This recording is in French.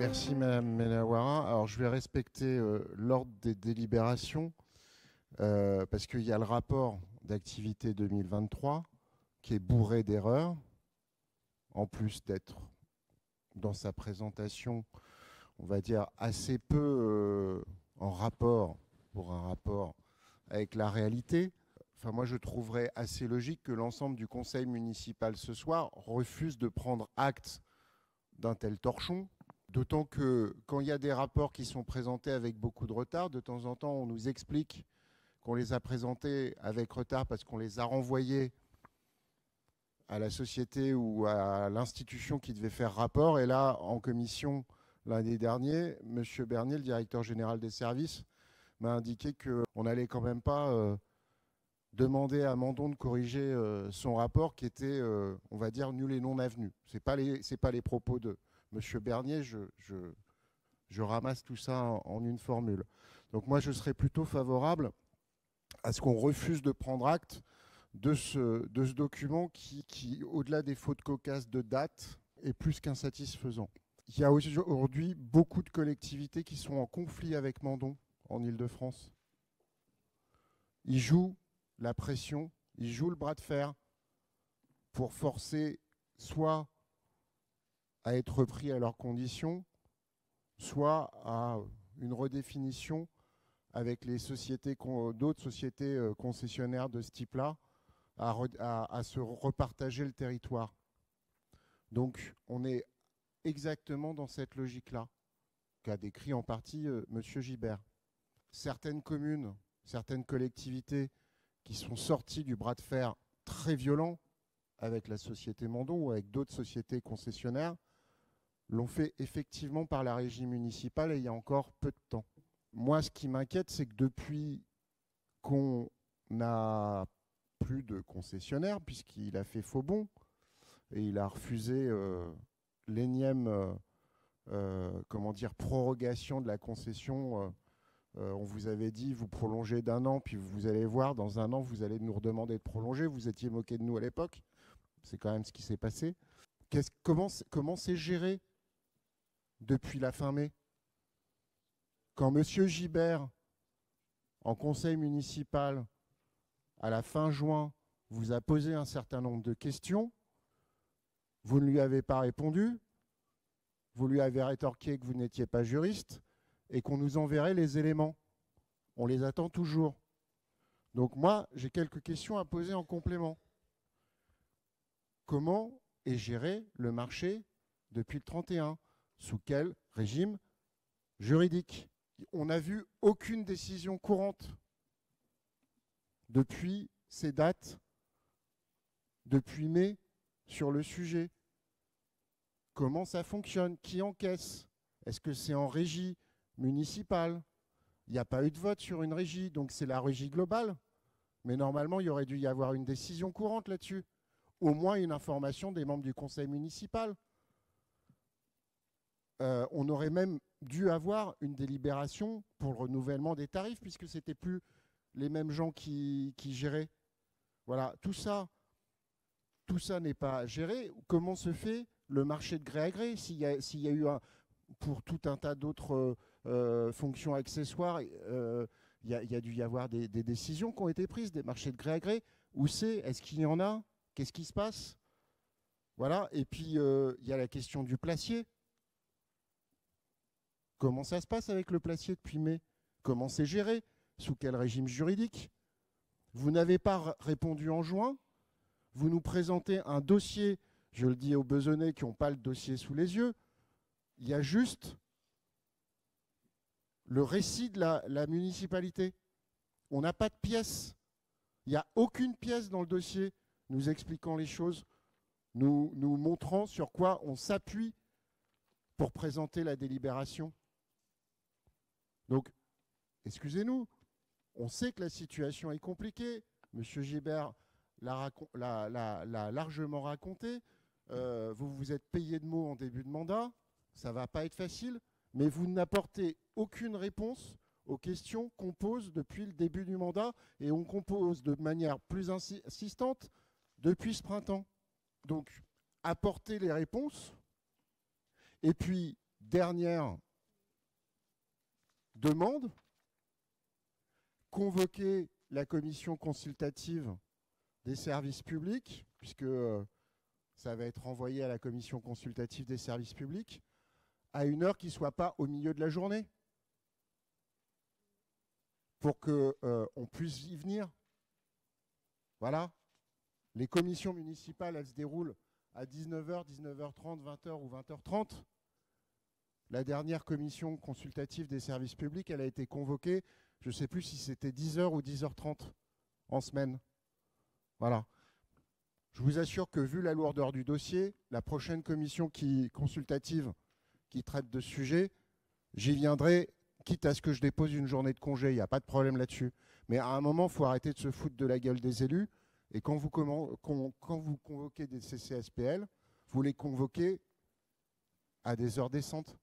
Merci Madame Menawara. Alors je vais respecter l'ordre des délibérations parce qu'il y a le rapport d'activité 2023 qui est bourré d'erreurs, en plus d'être dans sa présentation, on va dire, assez peu en rapport pour un rapport avec la réalité. Enfin, moi, je trouverais assez logique que l'ensemble du conseil municipal ce soir refuse de prendre acte d'un tel torchon. D'autant que quand il y a des rapports qui sont présentés avec beaucoup de retard, de temps en temps, on nous explique qu'on les a présentés avec retard parce qu'on les a renvoyés à la société ou à l'institution qui devait faire rapport. Et là, en commission, l'année dernière, M. Bernier, le directeur général des services, m'a indiqué qu'on n'allait quand même pas demander à Mandon de corriger son rapport qui était, on va dire, nul et non avenu. Ce n'est pas les propos de M. Bernier, je ramasse tout ça en une formule. Donc moi, je serais plutôt favorable à ce qu'on refuse de prendre acte de ce document qui, au-delà des fautes cocasses de date, est plus qu'insatisfaisant. Il y a aujourd'hui beaucoup de collectivités qui sont en conflit avec Mandon en Île-de-France. Ils jouent la pression, ils jouent le bras de fer pour forcer soit à être repris à leurs conditions, soit à une redéfinition avec les sociétés, d'autres sociétés concessionnaires de ce type-là, à se repartager le territoire. Donc on est exactement dans cette logique-là, qu'a décrit en partie M. Gibert. Certaines communes, certaines collectivités qui sont sorties du bras de fer très violent avec la société Mandon ou avec d'autres sociétés concessionnaires, l'ont fait effectivement par la régie municipale et il y a encore peu de temps. Moi, ce qui m'inquiète, c'est que depuis qu'on n'a plus de concessionnaire, puisqu'il a fait faux bond, et il a refusé l'énième prorogation de la concession. On vous avait dit, vous prolongez d'1 an, puis vous allez voir, dans 1 an, vous allez nous redemander de prolonger. Vous étiez moqué de nous à l'époque. C'est quand même ce qui s'est passé. Comment c'est géré depuis la fin mai? Quand M. Gibert, en conseil municipal, à la fin juin, vous a posé un certain nombre de questions, vous ne lui avez pas répondu, vous lui avez rétorqué que vous n'étiez pas juriste et qu'on nous enverrait les éléments. On les attend toujours. Donc moi, j'ai quelques questions à poser en complément. Comment est géré le marché depuis le 31? Sous quel régime juridique? On n'a vu aucune décision courante depuis ces dates, depuis mai, sur le sujet. Comment ça fonctionne? Qui encaisse? Est-ce que c'est en régie municipale? Il n'y a pas eu de vote sur une régie, donc c'est la régie globale. Mais normalement, il aurait dû y avoir une décision courante là-dessus. Au moins une information des membres du conseil municipal. On aurait même dû avoir une délibération pour le renouvellement des tarifs, puisque ce n'étaient plus les mêmes gens qui géraient. Voilà, tout ça n'est pas géré. Comment se fait le marché de gré à gré? S'il y a eu, pour tout un tas d'autres fonctions accessoires, il y a dû y avoir des décisions qui ont été prises, des marchés de gré à gré. Où c'est? Est-ce qu'il y en a? Qu'est-ce qui se passe? Voilà, et puis il y a la question du placier. Comment ça se passe avec le placier depuis mai? Comment c'est géré? Sous quel régime juridique? Vous n'avez pas répondu en juin. Vous nous présentez un dossier, je le dis aux besonnais qui n'ont pas le dossier sous les yeux, il y a juste le récit de la municipalité. On n'a pas de pièce. Il n'y a aucune pièce dans le dossier nous expliquant les choses, nous montrant sur quoi on s'appuie pour présenter la délibération. Donc, excusez-nous, on sait que la situation est compliquée. M. Gibert l'a largement raconté. Vous vous êtes payé de mots en début de mandat. Ça ne va pas être facile, mais vous n'apportez aucune réponse aux questions qu'on pose depuis le début du mandat et on compose de manière plus insistante depuis ce printemps. Donc, apportez les réponses et puis dernière demande, convoquer la commission consultative des services publics, puisque ça va être renvoyé à la commission consultative des services publics, à une heure qui ne soit pas au milieu de la journée, pour qu'on puisse y venir. Voilà. Les commissions municipales, elles se déroulent à 19h, 19h30, 20h ou 20h30. La dernière commission consultative des services publics, elle a été convoquée, je ne sais plus si c'était 10h ou 10h30 en semaine. Voilà. Je vous assure que vu la lourdeur du dossier, la prochaine commission consultative qui traite de ce sujet, j'y viendrai, quitte à ce que je dépose une journée de congé, il n'y a pas de problème là-dessus. Mais à un moment, il faut arrêter de se foutre de la gueule des élus. Et quand vous convoquez des CCSPL, vous les convoquez à des heures décentes.